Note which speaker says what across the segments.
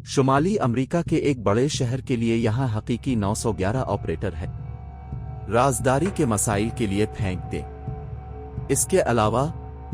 Speaker 1: शुमाली America के एक बड़े शहर के लिए यहाँ हकीकी 911 ऑपरेटर है। राजदारी के मसाइल के लिए फेंक दे। इसके अलावा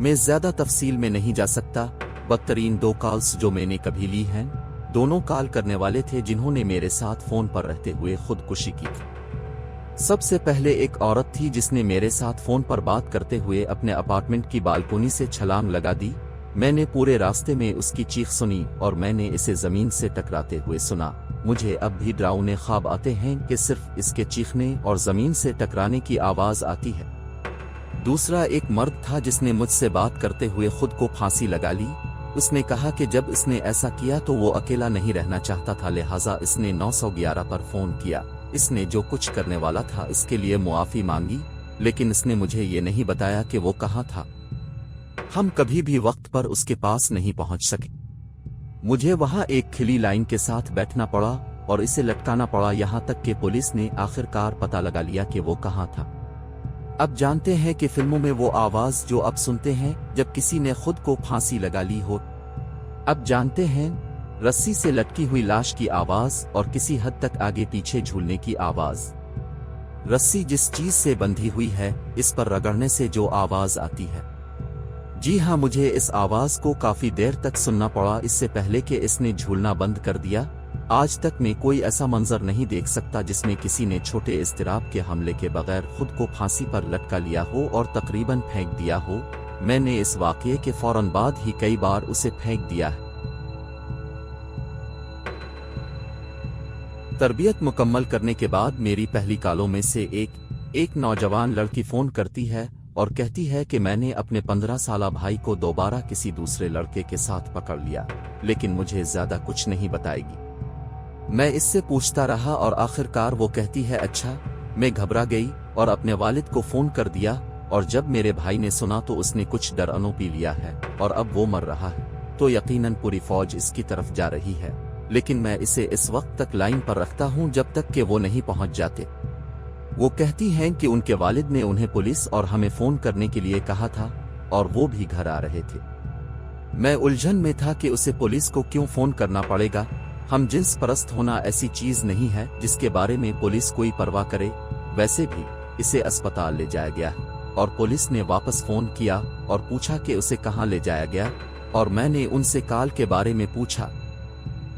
Speaker 1: मैं ज्यादा तफसील में नहीं जा सकता। बदतरीन 2 कॉल्स जो मैंने कभी ली हैं, दोनों कॉल करने वाले थे जिन्होंने मेरे साथ फोन पर रहते हुए खुदकुशी की थी। सबसे पहले एक औरत थी जिसने मेरे साथ फोन पर बात करते हुए अपने अपार्टमेंट की बालकोनी से छलांग लगा दी। मैंने पूरे रास्ते में उसकी चीख सुनी और मैंने इसे जमीन से टकराते हुए सुना। मुझे अब भी डरावने ख्वाब आते हैं कि सिर्फ इसके चीखने और जमीन से टकराने की आवाज आती है। दूसरा एक मर्द था जिसने मुझसे बात करते हुए खुद को फांसी लगा ली। उसने कहा कि जब इसने ऐसा किया तो वो अकेला नहीं रहना चाहता था, लिहाजा इसने 911 पर फोन किया। इसने जो कुछ करने वाला था इसके लिए मुआफी मांगी, लेकिन इसने मुझे ये नहीं बताया कि वो कहाँ था। हम कभी भी वक्त पर उसके पास नहीं पहुंच सके। मुझे वहां एक खिली लाइन के साथ बैठना पड़ा और इसे लटकाना पड़ा, यहां तक कि पुलिस ने आखिरकार पता लगा लिया कि वो कहां था। अब जानते हैं कि फिल्मों में वो आवाज जो अब सुनते हैं जब किसी ने खुद को फांसी लगा ली हो। अब जानते हैं रस्सी से लटकी हुई लाश की आवाज और किसी हद तक आगे पीछे झूलने की आवाज। रस्सी जिस चीज से बंधी हुई है, इस पर रगड़ने से जो आवाज आती है। जी हाँ, मुझे इस आवाज को काफी देर तक सुनना पड़ा, इससे पहले कि इसने झूलना बंद कर दिया। आज तक मैं कोई ऐसा मंजर नहीं देख सकता जिसमें किसी ने छोटे इज़्तिराब के हमले के बगैर खुद को फांसी पर लटका लिया हो और तकरीबन फेंक दिया हो। मैंने इस वाकये के फौरन बाद ही कई बार उसे फेंक दिया है। तरबियत मुकम्मल करने के बाद मेरी पहली कॉलों में से एक नौजवान लड़की फोन करती है और कहती है कि मैंने अपने 15 साला भाई को दोबारा किसी दूसरे लड़के के साथ पकड़ लिया, लेकिन मुझे ज्यादा कुछ नहीं बताएगी। मैं इससे पूछता रहा और आखिरकार वो कहती है अच्छा। मैं घबरा गई और अपने वालिद को फोन कर दिया, और जब मेरे भाई ने सुना तो उसने कुछ दरअनो पी लिया है और अब वो मर रहा है, तो यकीनन पूरी फौज इसकी तरफ जा रही है, लेकिन मैं इसे इस वक्त तक लाइन पर रखता हूं जब तक कि वो नहीं पहुंच जाते। वो कहती हैं कि उनके वालिद ने उन्हें पुलिस और हमें फोन करने के लिए कहा था और वो भी घर आ रहे थे। मैं उलझन में था कि उसे पुलिस को क्यों फोन करना पड़ेगा। हम जिन्स परस्त होना ऐसी चीज नहीं है जिसके बारे में पुलिस कोई परवाह करे। वैसे भी इसे अस्पताल ले जाया गया और पुलिस ने वापस फोन किया और पूछा कि उसे कहां ले जाया गया, और मैंने उनसे कॉल के बारे में पूछा।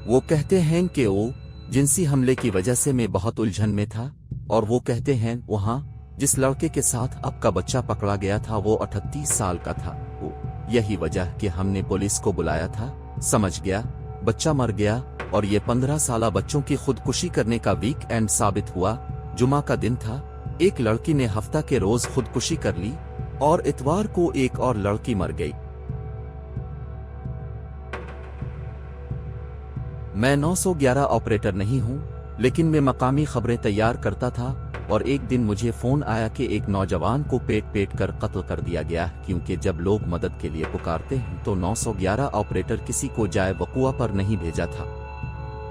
Speaker 1: वो कहते हैं कि वो जिनसी हमले की वजह से मैं बहुत उलझन में था, और वो कहते हैं वहां जिस लड़के के साथ आपका बच्चा पकड़ा गया था वो 38 साल का था। वो यही वजह कि हमने पुलिस को बुलाया था। समझ गया, बच्चा मर गया और ये 15 साला बच्चों की खुदकुशी करने का वीक एंड साबित हुआ। जुमा का दिन था, एक लड़की ने हफ्ता के रोज खुदकुशी कर ली और इतवार को एक और लड़की मर गई। मैं 911 ऑपरेटर नहीं हूं, लेकिन मैं मकामी खबरें तैयार करता था और एक दिन मुझे फोन आया कि एक नौजवान को पेट कर कत्ल कर दिया गया, क्योंकि जब लोग मदद के लिए पुकारते हैं तो 911 ऑपरेटर किसी को जाए वकुआ पर नहीं भेजा था।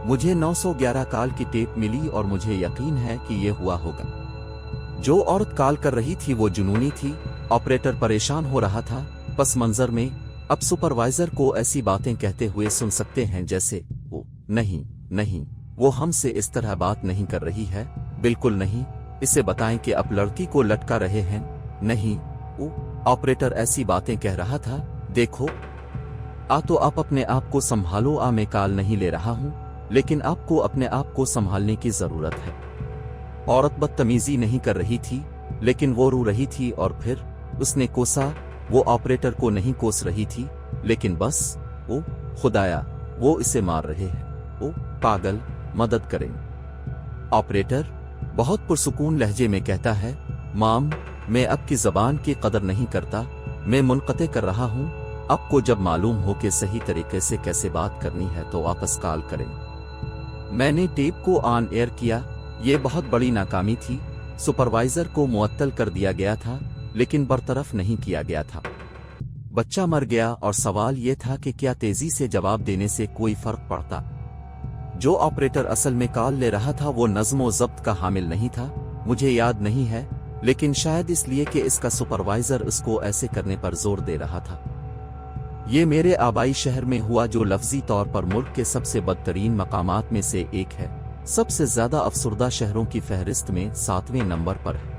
Speaker 1: मुझे 911 कॉल की टेप मिली और मुझे यकीन है कि ये हुआ होगा। जो औरत कॉल कर रही थी वो जुनूनी थी। ऑपरेटर परेशान हो रहा था। पस मंजर में अब सुपरवाइजर को ऐसी बातें कहते हुए सुन सकते हैं जैसे वो नहीं, वो हमसे इस तरह बात नहीं कर रही है, बिल्कुल नहीं। इसे बताएं कि आप लड़की को लटका रहे हैं। नहीं, वो ऑपरेटर ऐसी बातें कह रहा था। देखो तो आप अपने आप को संभालो। मैं कॉल नहीं ले रहा हूं, लेकिन आपको अपने आप को संभालने की जरूरत है। औरत बदतमीजी नहीं कर रही थी, लेकिन वो रो रही थी और फिर उसने कोसा। वो ऑपरेटर को नहीं कोस रही थी, लेकिन बस ओ खुदाया, वो इसे मार रहे हैं। ओ पागल, मदद करें। ऑपरेटर बहुत पुरसुकून लहजे में कहता है, माम, मैं अब की जबान की कदर नहीं करता, मैं मुनक़ते कर रहा हूं। आपको जब मालूम हो कि सही तरीके से कैसे बात करनी है तो वापस कॉल करें। मैंने टेप को ऑन एयर किया। ये बहुत बड़ी नाकामी थी। सुपरवाइजर को मुअत्तल कर दिया गया था, लेकिन बरतरफ नहीं किया गया था। बच्चा मर गया और सवाल ये था कि क्या तेजी से जवाब देने से कोई फर्क पड़ता। जो ऑपरेटर असल में कॉल ले रहा था वो नज़्म व ज़ब्त का हामिल नहीं था। मुझे याद नहीं है, लेकिन शायद इसलिए कि इसका सुपरवाइजर उसको ऐसे करने पर जोर दे रहा था। ये मेरे आबाई शहर में हुआ जो लफ्जी तौर पर मुल्क के सबसे बदतरीन मकामात में से एक है, सबसे ज्यादा अफसुर्दा शहरों की फहरिस्त में 7वें नंबर पर है।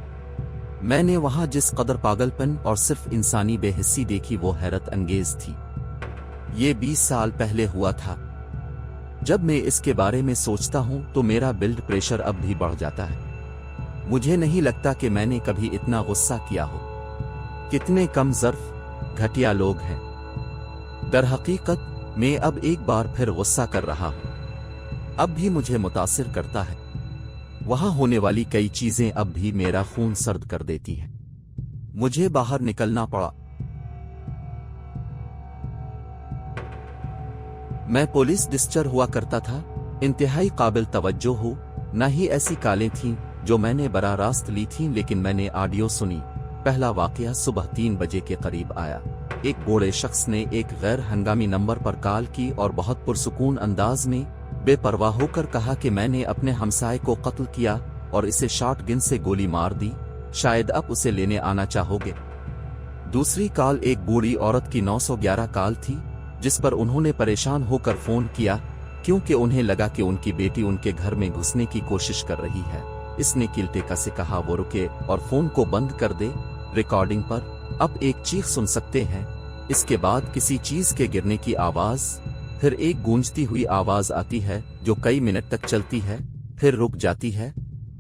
Speaker 1: मैंने वहां जिस कदर पागलपन और सिर्फ इंसानी बेहिस्सी देखी वो हैरत अंगेज थी। ये 20 साल पहले हुआ था। जब मैं इसके बारे में सोचता हूं तो मेरा ब्लड प्रेशर अब भी बढ़ जाता है। मुझे नहीं लगता कि मैंने कभी इतना गुस्सा किया हो। कितने कम ज़र्फ घटिया लोग हैं। दर हकीकत मैं अब एक बार फिर गुस्सा कर रहा हूं। अब भी मुझे मुतासिर करता है। वहां होने वाली कई चीजें अब भी मेरा खून सर्द कर देती हैं। मुझे बाहर निकलना पड़ा। मैं पुलिस डिस्चर हुआ करता था, इंतहाई काबिल तवज्जो हो, न ही ऐसी कालें थीं जो मैंने बराह रास्त ली थीं, लेकिन मैंने ऑडियो सुनी। पहला वाकया सुबह 3 बजे के करीब आया। एक बूढ़े शख्स ने एक गैर हंगामी नंबर पर कॉल की और बहुत पुरसुकून अंदाज में बेपरवाह होकर कहा कि मैंने अपने हमसाये को कत्ल किया और इसे शॉटगन से गोली मार दी, शायद आप उसे लेने आना चाहोगे। दूसरी कॉल एक बूढ़ी औरत की 911 कॉल थी, जिस पर उन्होंने परेशान होकर फोन किया क्योंकि उन्हें लगा कि उनकी बेटी उनके घर में घुसने की कोशिश कर रही है। इसने किलटेका से कहा वो रुके और फोन को बंद कर दे। रिकॉर्डिंग पर अब एक चीख सुन सकते हैं, इसके बाद किसी चीज के गिरने की आवाज, फिर एक गूंजती हुई आवाज आती है जो कई मिनट तक चलती है, फिर रुक जाती है।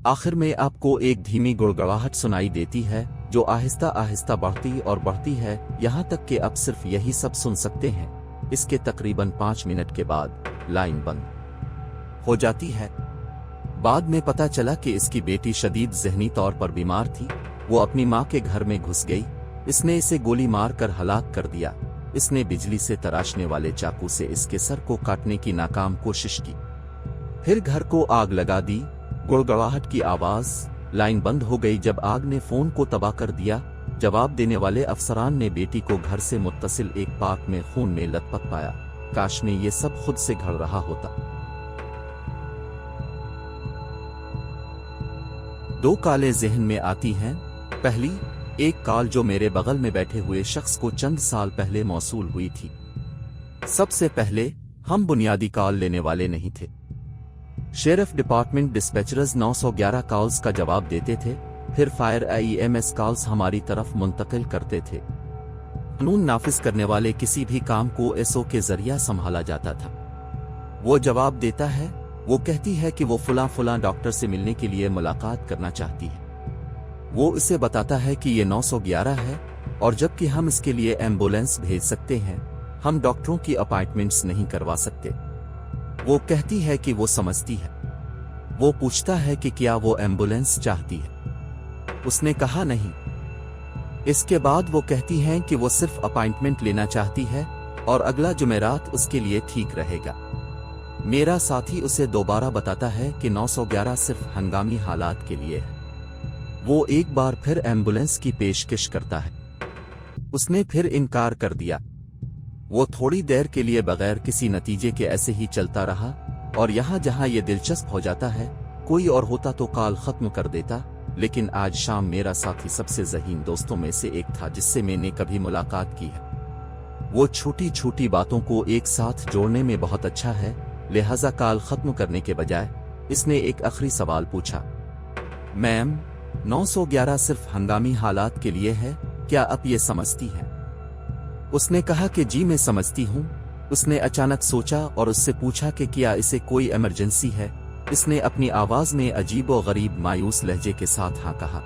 Speaker 1: आखिर में आपको एक धीमी गुड़गड़ाहट सुनाई देती है जो आहिस्ता आहिस्ता बढ़ती और बढ़ती है, यहाँ तक कि अब सिर्फ यही सब सुन सकते हैं। इसके तकरीबन 5 मिनट के बाद लाइन बंद हो जाती है। बाद में पता चला कि इसकी बेटी शदीद ज़हनी तौर पर बीमार थी। वो अपनी माँ के घर में घुस गई। इसने इसे गोली मार कर हलाक कर दिया। इसने बिजली से तराशने वाले चाकू से इसके सर को काटने की नाकाम कोशिश की, फिर घर को आग लगा दी। गुड़गड़ाहट की आवाज, लाइन बंद हो गई जब आग ने फोन को तबाह कर दिया। जवाब देने वाले अफसरान ने बेटी को घर से मुत्तसिल एक पार्क में खून में लथपथ पाया। काश में ये सब खुद से घड़ रहा होता। 2 कालें ज़हन में आती हैं। पहली, एक कॉल जो मेरे बगल में बैठे हुए शख्स को चंद साल पहले मौसूल हुई थी। सबसे पहले हम बुनियादी कॉल लेने वाले नहीं थे। शेरिफ डिपार्टमेंट डिस्पैचर्स 911 कॉल्स का जवाब देते थे, फिर फायर IEMS कॉल्स हमारी तरफ मुंतकिल करते थे। कानून नाफिज करने वाले किसी भी काम को SO के जरिया संभाला जाता था। वो जवाब देता है, वो कहती है कि वो फुला डॉक्टर से मिलने के लिए मुलाकात करना चाहती है। वो इसे बताता है कि ये 911 है और जबकि हम इसके लिए एम्बुलेंस भेज सकते हैं, हम डॉक्टरों की अपॉइंटमेंट्स नहीं करवा सकते। वो कहती है कि वो समझती है। वो पूछता है कि क्या वो एम्बुलेंस चाहती है। उसने कहा नहीं। इसके बाद वो कहती हैं कि वो सिर्फ अपॉइंटमेंट लेना चाहती है और अगला जुमेरात उसके लिए ठीक रहेगा। मेरा साथी उसे दोबारा बताता है कि 911 सिर्फ हंगामी हालात के लिए है। वो एक बार फिर एम्बुलेंस की पेशकश करता है। उसने फिर इनकार कर दिया। वो थोड़ी देर के लिए बगैर किसी नतीजे के ऐसे ही चलता रहा और यहाँ जहाँ ये दिलचस्प हो जाता है, कोई और होता तो कॉल खत्म कर देता, लेकिन आज शाम मेरा साथी सबसे ज़हीन दोस्तों में से एक था जिससे मैंने कभी मुलाकात की है। वो छोटी छोटी बातों को एक साथ जोड़ने में बहुत अच्छा है, लिहाजा कॉल खत्म करने के बजाय इसने एक आखिरी सवाल पूछा, मैम 911 सिर्फ हंगामी हालात के लिए है, क्या आप ये समझती हैं? उसने कहा कि जी मैं समझती हूँ। उसने अचानक सोचा और उससे पूछा कि क्या इसे कोई इमरजेंसी है। इसने अपनी आवाज में अजीब और गरीब मायूस लहजे के साथ हाँ कहा।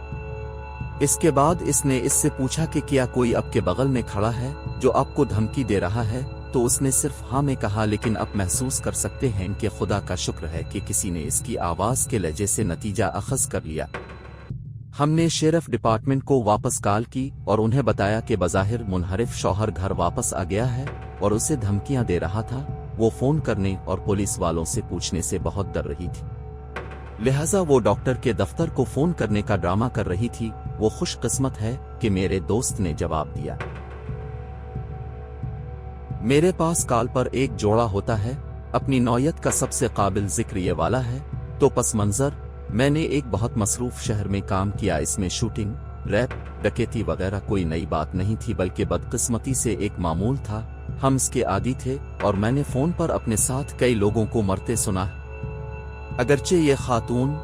Speaker 1: इसके बाद इसने इससे पूछा कि क्या कोई आपके बगल में खड़ा है जो आपको धमकी दे रहा है, तो उसने सिर्फ हाँ में कहा, लेकिन आप महसूस कर सकते हैं कि खुदा का शुक्र है कि किसी ने इसकी आवाज के लहजे से नतीजा अखज़ कर लिया। हमने शेरिफ डिपार्टमेंट को वापस कॉल की और उन्हें बताया कि बज़ाहिर मुनहरिफ शौहर घर वापस आ गया है और उसे धमकियां दे रहा था। वो फोन करने और पुलिस वालों से पूछने से बहुत डर रही थी, लिहाजा वो डॉक्टर के दफ्तर को फोन करने का ड्रामा कर रही थी। वो खुशकिस्मत है कि मेरे दोस्त ने जवाब दिया। मेरे पास कॉल पर एक जोड़ा होता है, अपनी नौयत का सबसे काबिल जिक्र ये वाला है। तो पस मंजर, मैंने एक बहुत मसरूफ शहर में काम किया। इसमें शूटिंग, रैप, डकैती वगैरह कोई नई बात नहीं थी, बल्कि बदकिस्मती से एक मामूल था। हम इसके आदी थे और मैंने फोन पर अपने साथ कई लोगों को मरते सुना। अगरचे ये खातून,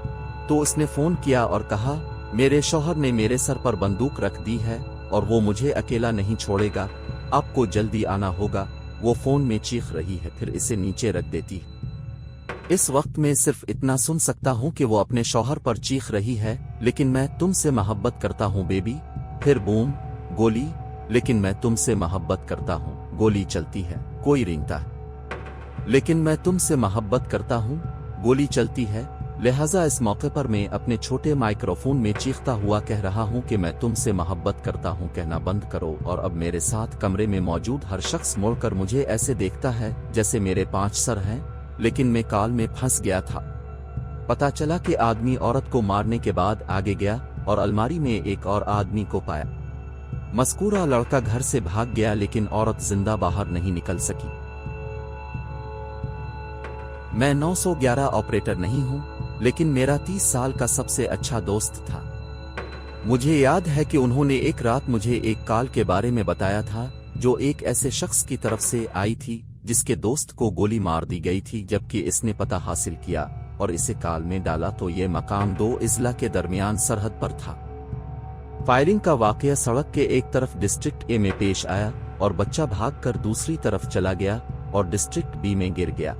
Speaker 1: तो उसने फोन किया और कहा मेरे शौहर ने मेरे सर पर बंदूक रख दी है और वो मुझे अकेला नहीं छोड़ेगा, आपको जल्दी आना होगा। वो फोन में चीख रही है, फिर इसे नीचे रख देती। इस वक्त में सिर्फ इतना सुन सकता हूँ कि वो अपने शौहर पर चीख रही है, लेकिन मैं तुमसे मोहब्बत करता हूँ बेबी। फिर बूम, गोली, लेकिन मैं तुमसे मोहब्बत करता हूँ। गोली चलती है, कोई रेंगता है, लेकिन मैं तुमसे मोहब्बत करता हूँ। गोली चलती है, लिहाजा इस मौके पर मैं अपने छोटे माइक्रोफोन में चीखता हुआ कह रहा हूं कि मैं तुमसे मोहब्बत करता हूं। कहना बंद करो। और अब मेरे साथ कमरे में मौजूद हर शख्स मुड़कर मुझे ऐसे देखता है जैसे मेरे 5 सर हैं, लेकिन मैं काल में फंस गया था। पता चला कि आदमी औरत को मारने के बाद आगे गया और अलमारी में एक और आदमी को पाया। मस्कूरा लड़का घर से भाग गया, लेकिन औरत जिंदा बाहर नहीं निकल सकी। मैं 911 ऑपरेटर नहीं हूं, लेकिन मेरा 30 साल का सबसे अच्छा दोस्त था। मुझे याद है कि उन्होंने एक रात मुझे एक कॉल के बारे में बताया था जो एक ऐसे शख्स की तरफ से आई थी जिसके दोस्त को गोली मार दी गई थी, जबकि इसने पता हासिल किया और इसे कॉल में डाला तो ये मकाम 2 इजला के दरमियान सरहद पर था। फायरिंग का वाकया सड़क के एक तरफ डिस्ट्रिक्ट ए में पेश आया और बच्चा भागकर दूसरी तरफ चला गया और डिस्ट्रिक्ट बी में गिर गया।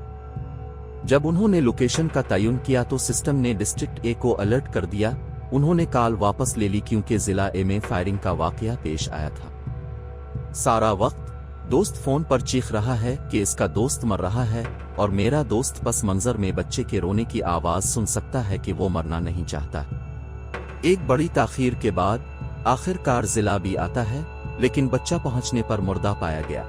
Speaker 1: जब उन्होंने लोकेशन का तयन किया तो सिस्टम ने डिस्ट्रिक्ट ए को अलर्ट कर दिया। उन्होंने कॉल वापस ले ली क्योंकि जिला ए में फायरिंग का वाकया पेश आया था। सारा वक्त दोस्त फोन पर चीख रहा है कि इसका दोस्त मर रहा है और मेरा दोस्त पस मंजर में बच्चे के रोने की आवाज सुन सकता है कि वो मरना नहीं चाहता। एक बड़ी ताखीर के बाद आखिरकार जिला भी आता है, लेकिन बच्चा पहुंचने पर मुर्दा पाया गया।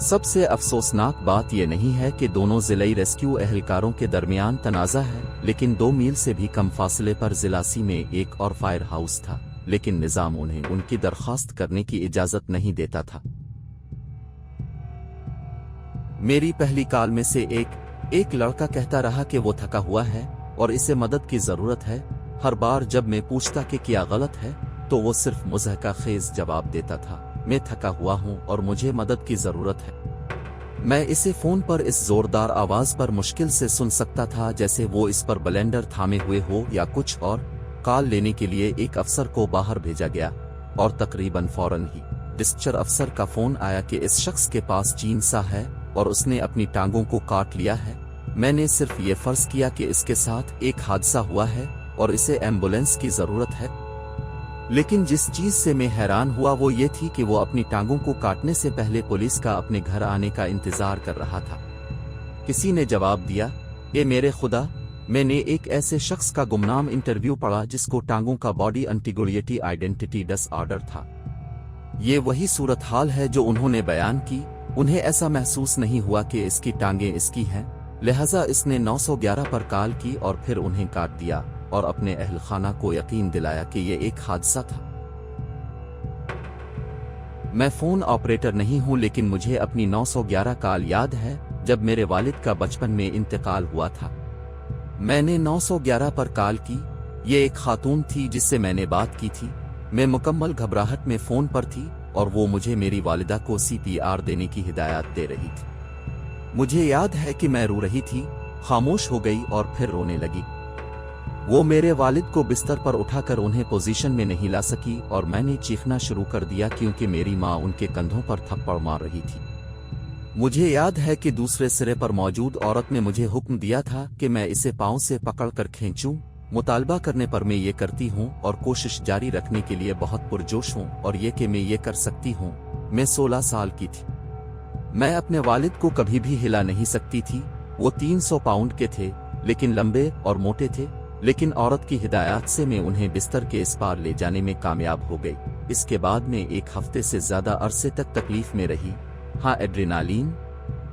Speaker 1: सबसे अफसोसनाक बात यह नहीं है कि दोनों जिलाई रेस्क्यू एहलकारों के दरमियान तनाज़ा है, लेकिन 2 मील से भी कम फासले पर जिला सी में एक और फायर हाउस था, लेकिन निज़ाम उन्हें उनकी दरख्वास्त करने की इजाज़त नहीं देता था। मेरी पहली कॉल में से एक लड़का कहता रहा कि वो थका हुआ है और इसे मदद की ज़रूरत है। हर बार जब मैं पूछता कि क्या गलत है तो वो सिर्फ मुज़हका खेज जवाब देता था, मैं थका हुआ हूं और मुझे मदद की जरूरत है। मैं इसे फोन पर इस जोरदार आवाज पर मुश्किल से सुन सकता था जैसे वो इस पर ब्लेंडर थामे हुए हो या कुछ और। कॉल लेने के लिए एक अफसर को बाहर भेजा गया और तकरीबन फौरन ही डिस्पैचर अफसर का फोन आया कि इस शख्स के पास चीन सा है और उसने अपनी टांगों को काट लिया है। मैंने सिर्फ ये फर्ज किया कि इसके साथ एक हादसा हुआ है और इसे एम्बुलेंस की जरूरत है, लेकिन जिस चीज से मैं हैरान हुआ वो ये थी कि वो अपनी टांगों को काटने से पहले पुलिस का अपने घर आने का इंतजार कर रहा था। किसी ने जवाब दिया, ए मेरे खुदा, मैंने एक ऐसे शख्स का गुमनाम इंटरव्यू पढ़ा जिसको टांगों का बॉडी एंटीगोलिएटी आइडेंटिटी डिसऑर्डर था। ये वही सूरत हाल है जो उन्होंने बयान की। उन्हें ऐसा महसूस नहीं हुआ कि इसकी टांगें इसकी हैं, लिहाजा इसने 911 पर कॉल की और फिर उन्हें काट दिया और अपने अहल खाना को यकीन दिलाया कि यह एक हादसा था। मैं फोन ऑपरेटर नहीं हूं, लेकिन मुझे अपनी 911 कॉल याद है जब मेरे वालिद का बचपन में इंतकाल हुआ था। मैंने 911 पर कॉल की। ये एक खातून थी जिससे मैंने बात की थी। मैं मुकम्मल घबराहट में फोन पर थी और वो मुझे मेरी वालिदा को CPR देने की हिदायत दे रही थी। मुझे याद है कि मैं रो रही थी, खामोश हो गई और फिर रोने लगी। वो मेरे वालिद को बिस्तर पर उठाकर उन्हें पोजीशन में नहीं ला सकी और मैंने चीखना शुरू कर दिया क्योंकि मेरी माँ उनके कंधों पर थप्पड़ मार रही थी। मुझे याद है कि दूसरे सिरे पर मौजूद औरत ने मुझे हुक्म दिया था कि मैं इसे पांव से पकड़कर खींचूं। मुतालबा करने पर मैं ये करती हूँ और कोशिश जारी रखने के लिए बहुत पुरजोश हूँ और ये कि मैं ये कर सकती हूँ। मैं 16 साल की थी। मैं अपने वालिद को कभी भी हिला नहीं सकती थी। वो 300 पाउंड के थे, लेकिन लंबे और मोटे थे, लेकिन औरत की हिदायत से मैं उन्हें बिस्तर के इस पार ले जाने में कामयाब हो गई। इसके बाद मैं 1 हफ्ते से ज्यादा अरसे तक तकलीफ में रही। हाँ, एड्रेनालिन,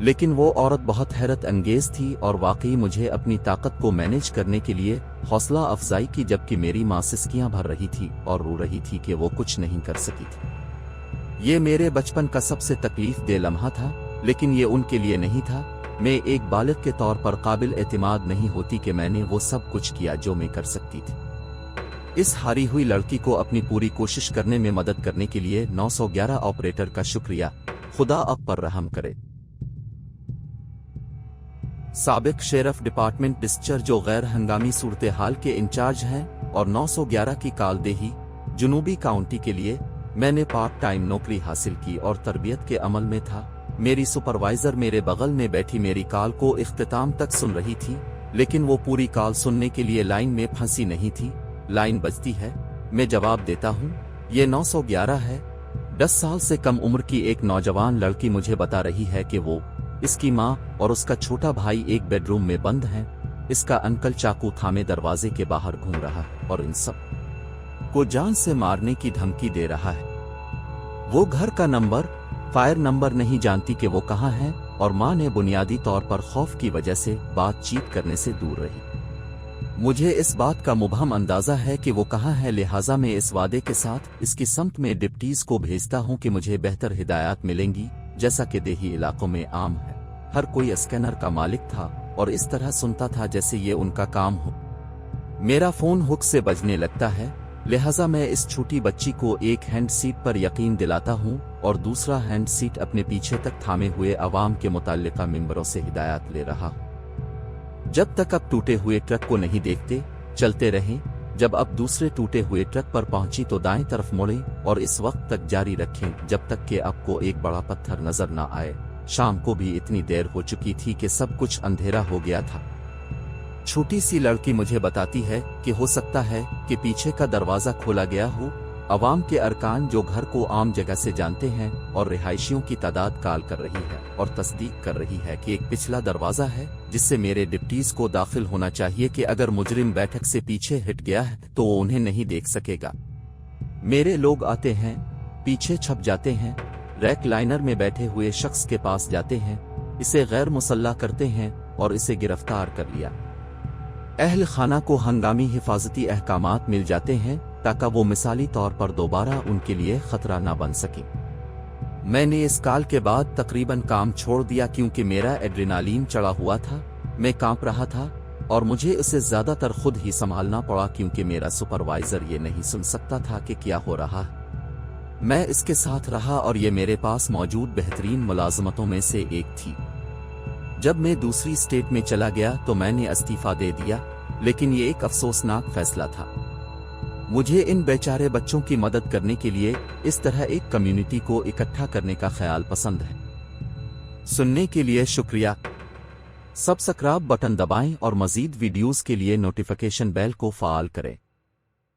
Speaker 1: लेकिन वो औरत बहुत हैरत अंगेज थी और वाकई मुझे अपनी ताकत को मैनेज करने के लिए हौसला अफजाई की, जबकि मेरी माँ सिसकियां भर रही थी और रो रही थी कि वो कुछ नहीं कर सकी थी। ये मेरे बचपन का सबसे तकलीफ दे लम्हा था, लेकिन ये उनके लिए नहीं था। मैं एक बालिग के तौर पर काबिल एतमाद नहीं होती कि मैंने वो सब कुछ किया जो मैं कर सकती थी। इस हारी हुई लड़की को अपनी पूरी कोशिश करने में मदद करने के लिए 911 ऑपरेटर का शुक्रिया। खुदा आप पर रहम करे। साबिक शेरफ डिपार्टमेंट डिस्चर जो गैर हंगामी सूरत हाल के इंचार्ज हैं और 911 की कालदेही जुनूबी काउंटी के लिए मैंने पार्ट टाइम नौकरी हासिल की और तरबियत के अमल में था। मेरी सुपरवाइजर मेरे बगल में बैठी मेरी कॉल को इख्तिताम तक सुन रही थी, लेकिन वो पूरी कॉल सुनने के लिए लाइन में फंसी नहीं थी। लाइन बजती है, मैं जवाब देता हूँ, ये 911 है। 10 साल से कम उम्र की एक नौजवान लड़की मुझे बता रही है कि वो, इसकी माँ और उसका छोटा भाई एक बेडरूम में बंद हैं। इसका अंकल चाकू थामे दरवाजे के बाहर घूम रहा है और इन सब को जान से मारने की धमकी दे रहा है। वो घर का नंबर, फायर नंबर नहीं जानती कि वो कहाँ है, और माँ ने बुनियादी तौर पर खौफ की वजह से बातचीत करने से दूर रही। मुझे इस बात का मुबहम अंदाजा है कि वो कहाँ है, लिहाजा मैं इस वादे के साथ इसकी समत में डिप्टीज को भेजता हूँ कि मुझे बेहतर हिदायत मिलेंगी, जैसा कि देही इलाकों में आम है। हर कोई स्कैनर का मालिक था और इस तरह सुनता था जैसे ये उनका काम हो। मेरा फोन हुक से बजने लगता है, लिहाजा मैं इस छोटी बच्ची को एक हैंड सीट पर यकीन दिलाता हूँ और दूसरा हैंड सीट अपने पीछे तक थामे हुए अवाम के मुताल्लिका मेंबरों से हिदायत ले रहा। जब तक अब टूटे हुए ट्रक को नहीं देखते, चलते रहें। जब अब दूसरे टूटे हुए ट्रक पर पहुंची तो दाएं तरफ मुड़ें और इस वक्त तक जारी रखें जब तक कि आपको एक बड़ा पत्थर नजर न आए। शाम को भी इतनी देर हो चुकी थी कि सब कुछ अंधेरा हो गया था। छोटी सी लड़की मुझे बताती है कि हो सकता है कि पीछे का दरवाजा खोला गया हो। अवाम के अरकान जो घर को आम जगह से जानते हैं और रिहायशियों की तादाद कॉल कर रही है और तस्दीक कर रही है कि एक पिछला दरवाजा है जिससे मेरे डिप्टीज को दाखिल होना चाहिए कि अगर मुजरिम बैठक से पीछे हट गया है तो वो उन्हें नहीं देख सकेगा। मेरे लोग आते हैं, पीछे छप जाते हैं, रैक लाइनर में बैठे हुए शख्स के पास जाते हैं, इसे गैर मुसल्ला करते हैं और इसे गिरफ्तार कर लिया। अहल खाना को हंगामी हिफाजती अहकामात मिल जाते हैं ताकि वो मिसाली तौर पर दोबारा उनके लिए खतरा न बन सके। मैंने इस कॉल के बाद तकरीबन काम छोड़ दिया क्योंकि मेरा एड्रेनालीन चढ़ा हुआ था। मैं कांप रहा था और मुझे इसे ज्यादातर खुद ही संभालना पड़ा क्योंकि मेरा सुपरवाइजर ये नहीं सुन सकता था कि क्या हो रहा है। मैं इसके साथ रहा और ये मेरे पास मौजूद बेहतरीन मुलाजमतों में से एक थी। जब मैं दूसरी स्टेट में चला गया तो मैंने इस्तीफा दे दिया, लेकिन ये एक अफसोसनाक फैसला था। मुझे इन बेचारे बच्चों की मदद करने के लिए इस तरह एक कम्युनिटी को इकट्ठा करने का ख्याल पसंद है। सुनने के लिए शुक्रिया। सब्सक्राइब बटन दबाएं और मजीद वीडियोस के लिए नोटिफिकेशन बेल को फाल करें।